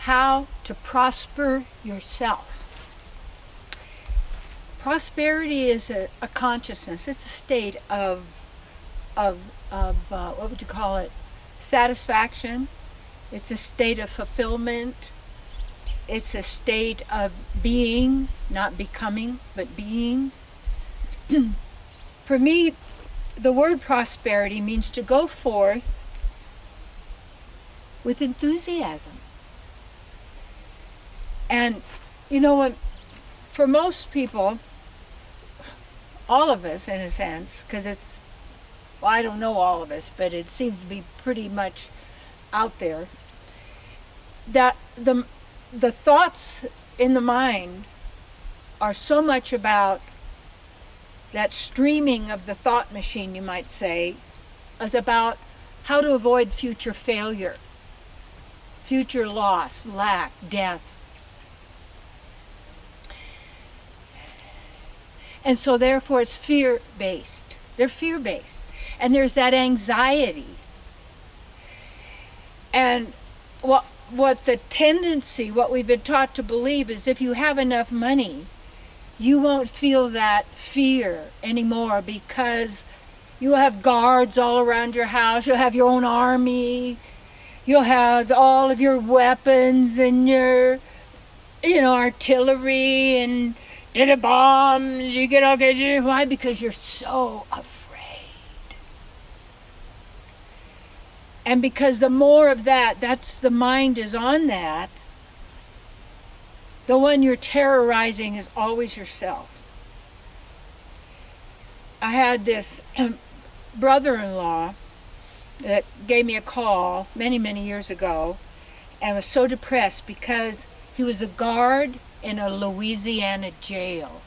how to prosper yourself. Prosperity is a consciousness. It's a state of what would you call it? Satisfaction. It's a state of fulfillment. It's a state of being, not becoming, but being. For me, the word prosperity means to go forth with enthusiasm. And you know what, for most people, all of us in a sense, because it's, well, I don't know all of us, but it seems to be pretty much out there, that the thoughts in the mind are so much about that streaming of the thought machine, you might say, is about how to avoid future failure, future loss, lack, death. And so therefore it's fear-based. They're fear-based. And there's that anxiety. And what the tendency, what we've been taught to believe is if you have enough money, you won't feel that fear anymore because you'll have guards all around your house, you'll have your own army, you'll have all of your weapons and your, artillery and bombs, you get all good. Why? Because you're so afraid. And because the more of that's the mind is on that, the one you're terrorizing is always yourself. I had this brother-in-law that gave me a call many, many years ago and was so depressed because he was a guard in a Louisiana jail.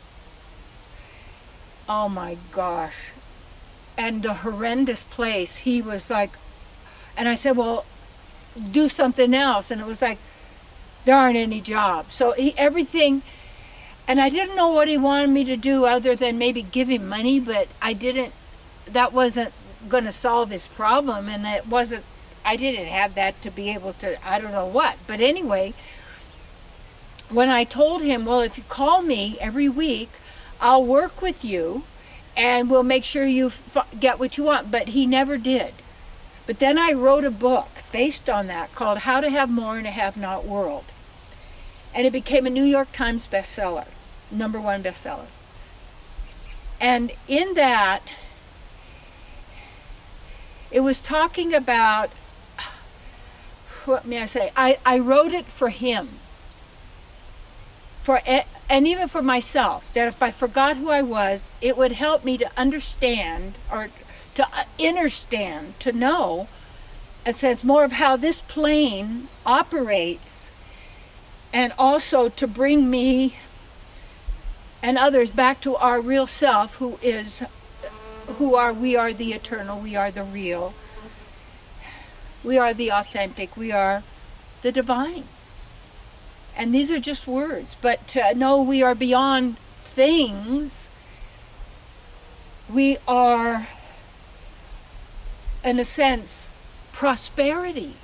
Oh my gosh. And the horrendous place, he was like, and I said, well, do something else. And it was like, there aren't any jobs. So everything, and I didn't know what he wanted me to do other than maybe give him money, but that wasn't going to solve his problem. And I didn't have that to be able to, I don't know what. But anyway, when I told him, well, if you call me every week, I'll work with you and we'll make sure you get what you want. But he never did. But then I wrote a book based on that called How to Have More in a Have-Not World. And it became a New York Times bestseller, #1 bestseller. And in that, it was talking about, what may I say, I wrote it for him. And even for myself, that if I forgot who I was, it would help me to understand, or to understand, to know, it says more of how this plane operates, and also to bring me and others back to our real self, we are the eternal, we are the real, we are the authentic, we are the divine. And these are just words, but to know we are beyond things, we are, in a sense, prosperity.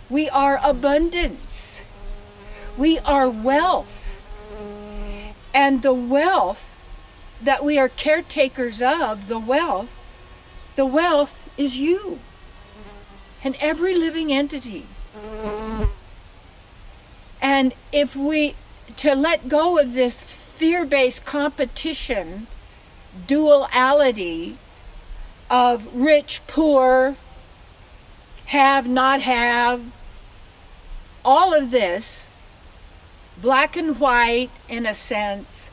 We are abundance. We are wealth. And the wealth that we are caretakers of, the wealth is you and every living entity. And if to let go of this fear-based competition, duality of rich, poor, have, not have, all of this, black and white in a sense,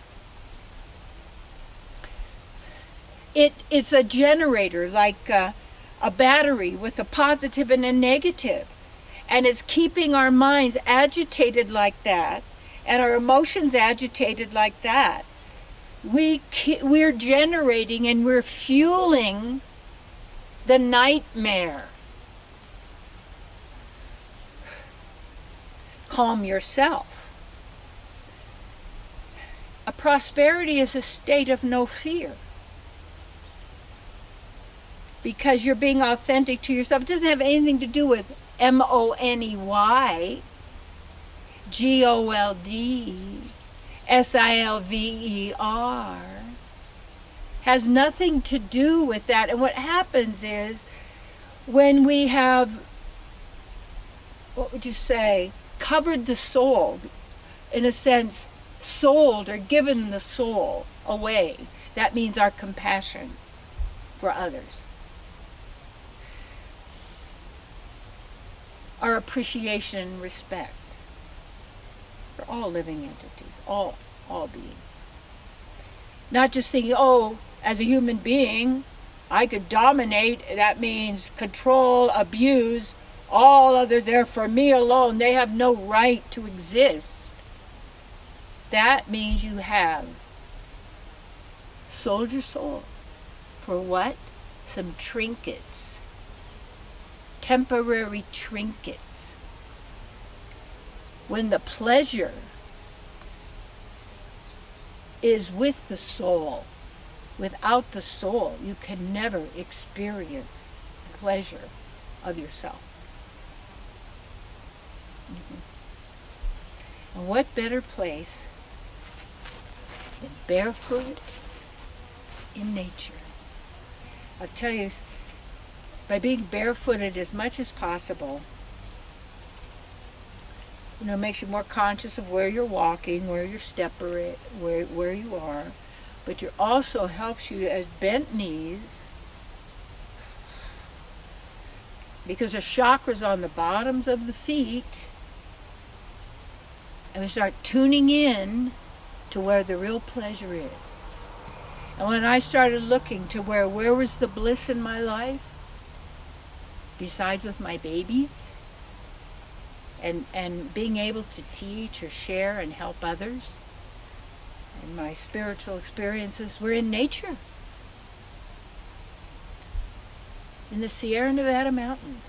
it is a generator, like a battery with a positive and a negative. And it's keeping our minds agitated like that, and our emotions agitated like that. We're generating and we're fueling the nightmare. Calm yourself. A prosperity is a state of no fear. Because you're being authentic to yourself. It doesn't have anything to do with money. Goldsilver has nothing to do with that. And what happens is when we have, what would you say, covered the soul, in a sense, sold or given the soul away, that means our compassion for others, our appreciation and respect for all living entities, all beings. Not just thinking, oh, as a human being, I could dominate, that means control, abuse, all others, they're for me alone, they have no right to exist. That means you have sold your soul. For what? Some trinkets. Temporary trinkets. When the pleasure is with the soul, without the soul, you can never experience the pleasure of yourself. And what better place than barefoot in nature? I'll tell you, by being barefooted as much as possible, it makes you more conscious of where you're walking, where your step are, where you are, but it also helps you as bent knees, because the chakras on the bottoms of the feet, and we start tuning in to where the real pleasure is. And when I started looking to where was the bliss in my life, besides with my babies, and being able to teach or share and help others, and my spiritual experiences were in nature, in the Sierra Nevada mountains.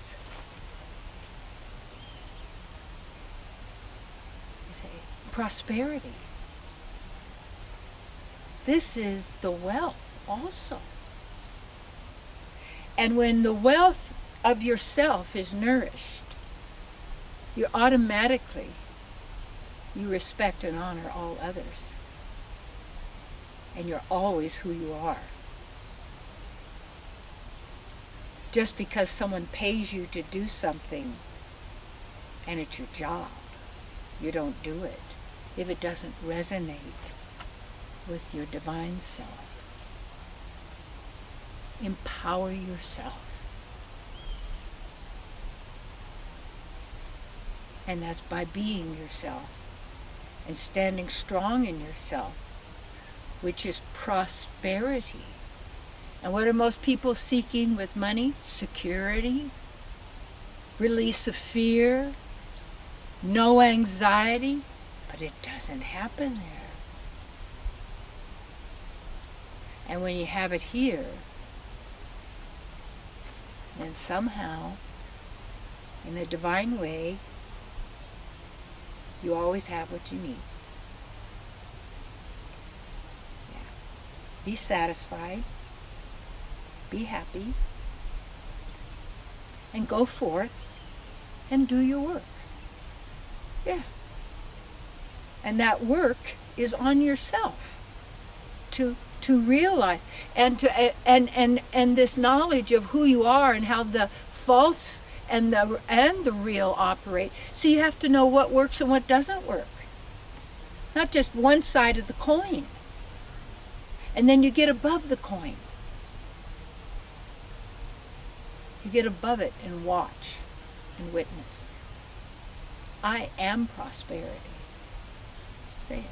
Prosperity. This is the wealth also. And when the wealth of yourself is nourished, you respect and honor all others. And you're always who you are. Just because someone pays you to do something and it's your job, you don't do it if it doesn't resonate with your divine self. Empower yourself. And that's by being yourself and standing strong in yourself, which is prosperity. And what are most people seeking with money? Security, release of fear, no anxiety, but it doesn't happen there. And when you have it here, then somehow, in a divine way, you always have what you need. Yeah. Be satisfied, be happy, and go forth and do your work. Yeah. And that work is on yourself to realize and this knowledge of who you are and how the false and the real operate. So you have to know what works and what doesn't work. Not just one side of the coin. And then you get above the coin. You get above it and watch and witness. I am prosperity. Say it.